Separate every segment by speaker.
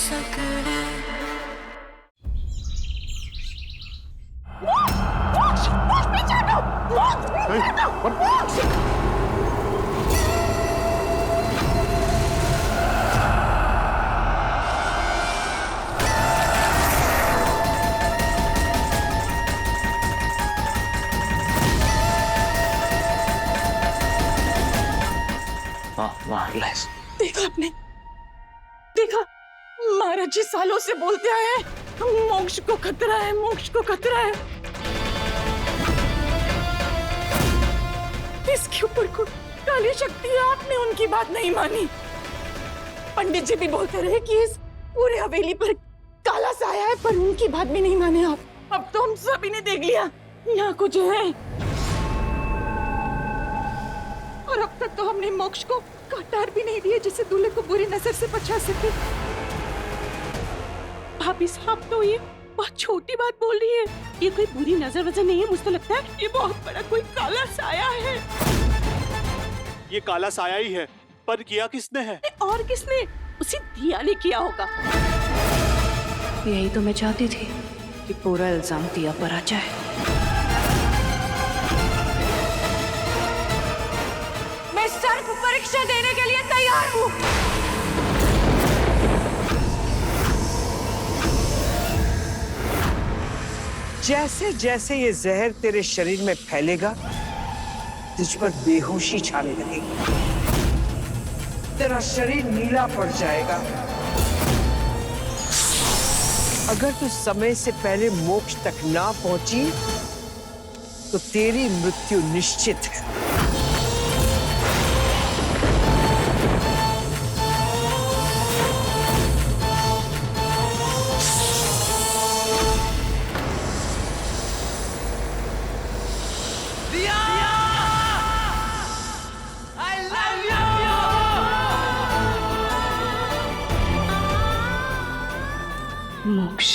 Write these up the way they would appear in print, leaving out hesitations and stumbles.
Speaker 1: सकड़े।
Speaker 2: देखा आपने, देखा महाराज जी सालों से बोलते आए हैं मोक्ष को खतरा है, मोक्ष को खतरा है। इसके ऊपर कोई काली शक्ति है, आपने उनकी बात नहीं मानी। पंडित जी भी बोलते रहे कि इस पूरे हवेली पर काला साया है, पर उनकी बात भी नहीं माने आप। अब तो हम सभी ने देख लिया यहाँ कुछ है, और अब तक तो हमने मोक्ष को कटार भी नहीं दिए जिससे दूल्हे को बुरी नजर से बचा सके। भाभी साहब तो ये बहुत छोटी बात बोल रही है, ये कोई बुरी नजर वजह नहीं है, मुझे तो लगता है ये बहुत बड़ा कोई काला साया है।
Speaker 3: ये काला साया ही है, पर किया किसने है?
Speaker 2: और किसने? उसी दिया ने किया होगा।
Speaker 1: यही तो मैं चाहती थी कि पूरा इल्जाम दिया पर आ जाए। मैं सर्प परीक्षा देने के लिए तैयार हूँ।
Speaker 4: जैसे जैसे ये जहर तेरे शरीर में फैलेगा, तुझ पर बेहोशी छाने लगेगी, तेरा शरीर नीला पड़ जाएगा। अगर तू समय से पहले मोक्ष तक ना पहुंची तो तेरी मृत्यु निश्चित है।
Speaker 1: मोक्ष,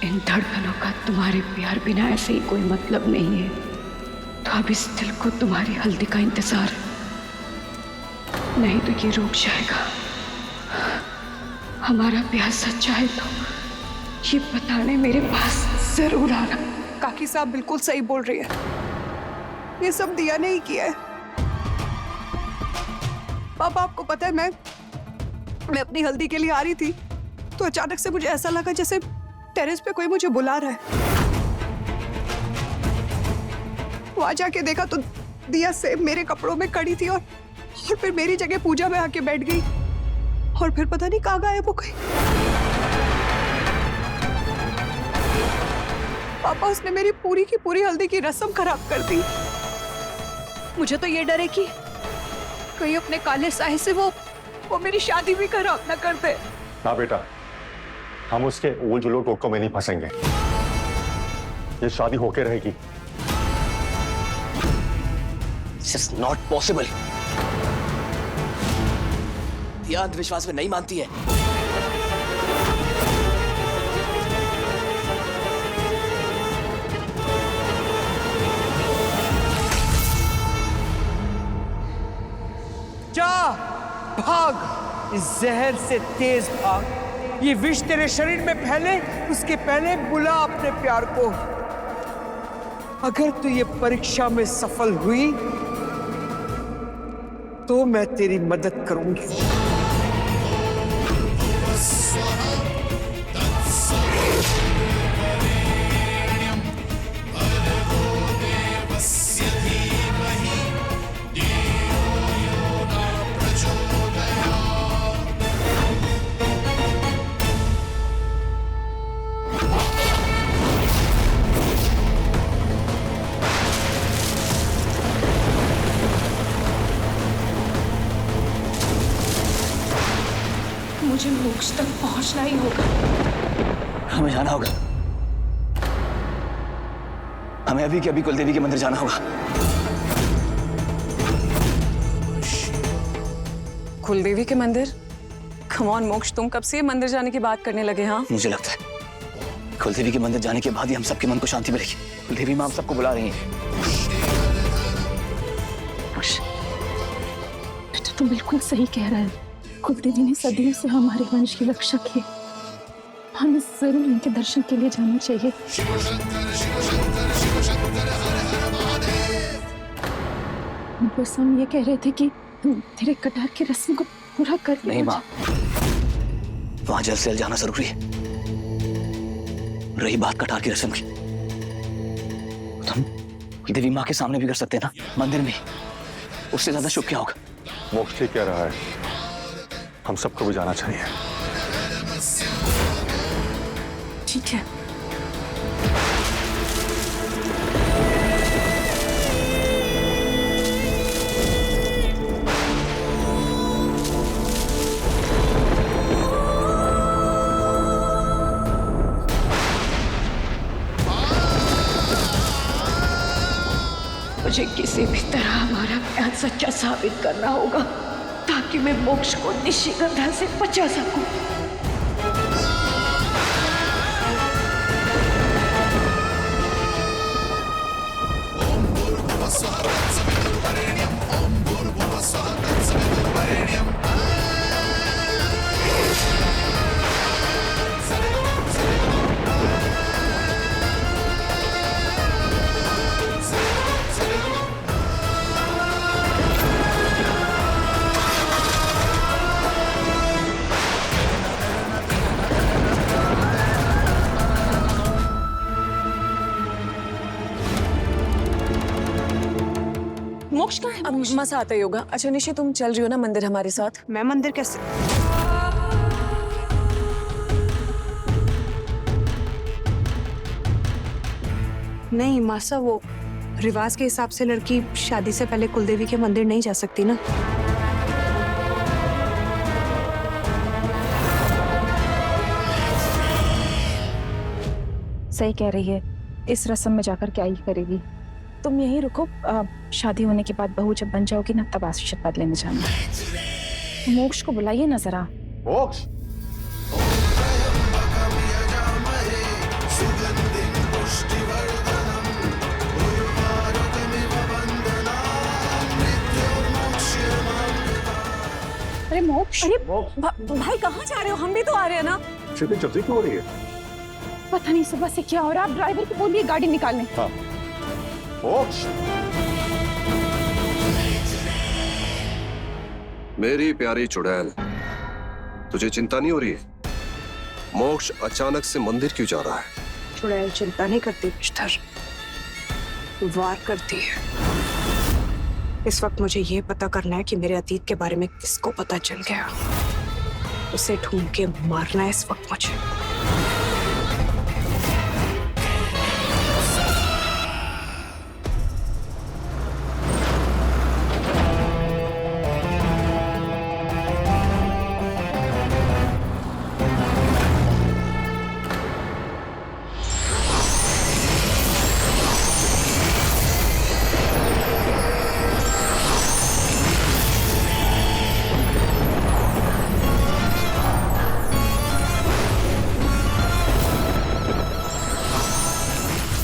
Speaker 1: इन धड़कनों का तुम्हारे प्यार बिना ऐसे ही कोई मतलब नहीं है, तो अब इस दिल को तुम्हारी हल्दी का इंतजार, नहीं तो ये रुक जाएगा। हमारा प्यार सच्चा है तो ये बताने मेरे पास जरूर आना।
Speaker 5: काकी साहब बिल्कुल सही बोल रही है, ये सब दिया नहीं किया है। पापा आपको पता है, मैं अपनी हल्दी के लिए आ रही थी तो अचानक से मुझे ऐसा लगा जैसे टेरेस पे कोई मुझे बुला रहा है। वहां जाके देखा तो दिया से मेरे कपड़ों में खड़ी थी और फिर मेरी जगह पूजा में आके बैठ गई, और फिर पता नहीं कहाँ गायब हो गई। पापा उसने मेरी पूरी की पूरी हल्दी की रस्म खराब कर दी। मुझे तो ये डर है कि कहीं अपने काले साए से वो मेरी शादी भी खराब ना कर दे।
Speaker 6: ना बेटा, हम उसके उल जुलूल टोटकों में नहीं फंसेंगे। ये शादी होके रहेगी।
Speaker 7: It's just not possible. ये अंधविश्वास में नहीं मानती है।
Speaker 4: जा, भाग, इस जहर से तेज भाग। ये विष तेरे शरीर में फैले उसके पहले बुला अपने प्यार को। अगर तू ये परीक्षा में सफल हुई तो मैं तेरी मदद करूंगी।
Speaker 1: मुझे मोक्ष तक पहुंचना ही होगा।
Speaker 7: हमें जाना होगा। हमें अभी के अभी कुलदेवी के मंदिर जाना होगा।
Speaker 5: कुलदेवी के मंदिर? कम ऑन मोक्ष, तुम कब से ये मंदिर जाने की बात करने लगे? हाँ,
Speaker 7: मुझे लगता है कुलदेवी के मंदिर जाने के बाद ही हम सबके मन को शांति मिलेगी। कुलदेवी मां हम सबको बुला रही हैं।
Speaker 1: बेटा तुम बिल्कुल सही कह रहे हो।
Speaker 2: कुलदेवी ने सदियों से हमारे वंश की रक्षा की। हमें जरूर इनके दर्शन के लिए जाना चाहिए। बस हम ये कह रहे थे कि तेरे कटार की रस्म को पूरा कर
Speaker 7: नहीं माँ, वहां जल्द से जल्द जाना जरूरी है। रही बात कटार की रस्म की, तो हम देवी माँ के सामने भी कर सकते हैं ना, मंदिर में। उससे ज्यादा शुभ क्या होगा?
Speaker 6: मोक्ष ठीक कह रहा है, हम सबको भी जाना चाहिए।
Speaker 2: ठीक है।
Speaker 1: मुझे किसी भी तरह हमारा प्यार सच्चा साबित करना होगा ताकि मैं मोक्ष को निशिगंधा से बचा सकूं।
Speaker 2: मोक्ष का है? मजा आता ही होगा। अच्छा निशि, तुम चल रही हो ना मंदिर हमारे साथ?
Speaker 5: मैं मंदिर कैसे? नहीं मासा, वो रिवाज के हिसाब से लड़की शादी से पहले कुलदेवी के मंदिर नहीं जा सकती ना।
Speaker 8: सही कह रही है, इस रस्म में जाकर क्या ही करेगी। तुम यहीं रुको, शादी होने के बाद बहू जब बन जाओगी ना, तब आशीर्वाद लेने जाना। मोक्ष को बुलाइए ना जरा।
Speaker 6: मोक्ष,
Speaker 2: अरे मोक्ष, अरे भाई कहाँ जा रहे हो? हम भी तो आ रहे हैं ना।
Speaker 6: इतनी जल्दी क्यों हो रही है?
Speaker 2: पता नहीं सुबह से क्या हो रहा है। आप ड्राइवर को बोलिए गाड़ी निकालने।
Speaker 6: हाँ। मोक्ष,
Speaker 9: मेरी प्यारी चुड़ैल, तुझे चिंता नहीं हो रही है? मोक्ष अचानक से मंदिर क्यों जा रहा है?
Speaker 5: चुड़ैल चिंता नहीं करती मिस्टर, वार करती है। इस वक्त मुझे ये पता करना है कि मेरे अतीत के बारे में किसको पता चल गया। उसे ढूंढ के मारना है इस वक्त मुझे।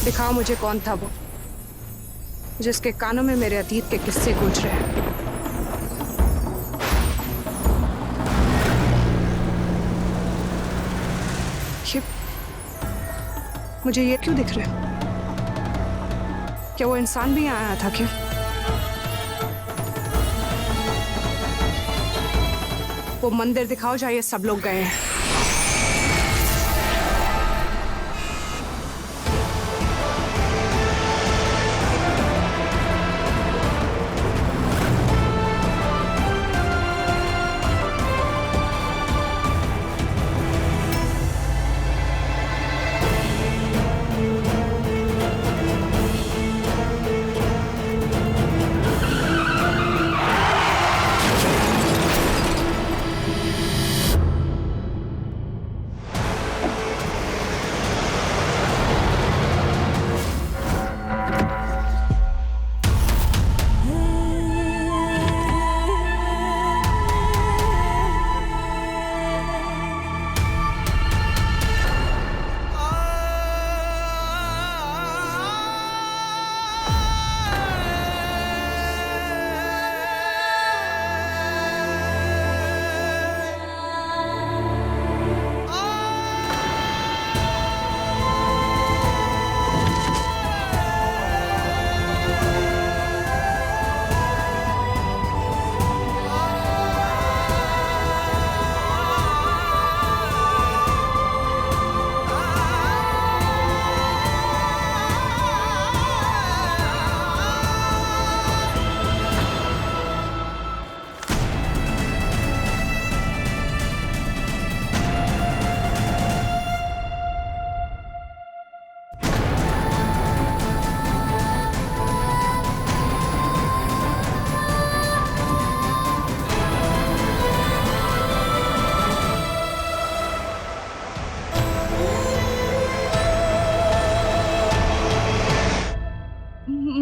Speaker 5: दिखाओ मुझे कौन था वो जिसके कानों में मेरे अतीत के किस्से गूंज रहे हैं। मुझे ये क्यों दिख रहे हैं? क्या वो इंसान भी यहाँ आया था क्या? वो मंदिर दिखाओ जहाँ ये सब लोग गए हैं।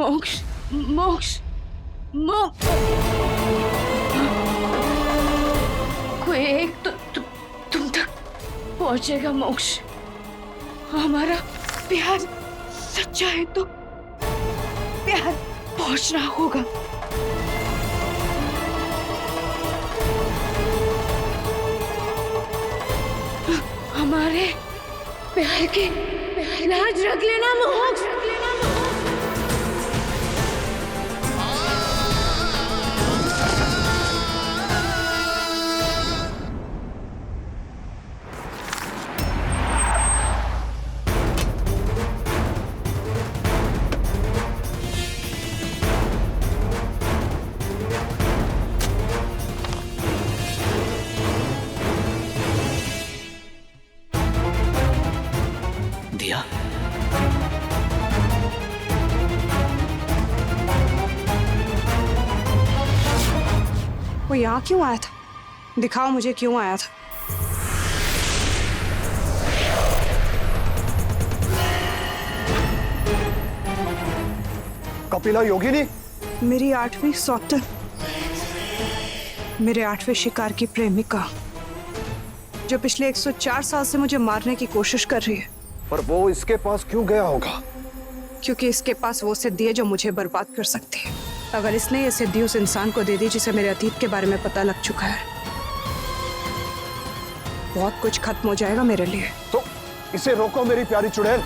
Speaker 1: मोक्ष मोक्ष मोक्ष कोई एक तो तुम तक पहुंचेगा मोक्ष। हमारा प्यार सच्चा है तो प्यार पहुंचना होगा। हमारे प्यार की लाज रख लेना मोक्ष।
Speaker 7: दिया
Speaker 5: वो यहाँ क्यों आया था? दिखाओ मुझे क्यों आया था।
Speaker 6: कपिला योगिनी,
Speaker 5: मेरी 8वीं सौतन, मेरे 8वें शिकार की प्रेमिका, जो पिछले 104 साल से मुझे मारने की कोशिश कर रही है।
Speaker 6: पर वो इसके पास क्यों गया होगा?
Speaker 5: क्योंकि इसके पास वो सिद्धि है जो मुझे बर्बाद कर सकती है। अगर इसने ये सिद्धि उस इंसान को दे दी जिसे मेरे अतीत के बारे में पता लग चुका है, बहुत कुछ खत्म हो जाएगा मेरे लिए।
Speaker 6: तो इसे रोको मेरी प्यारी चुड़ैल।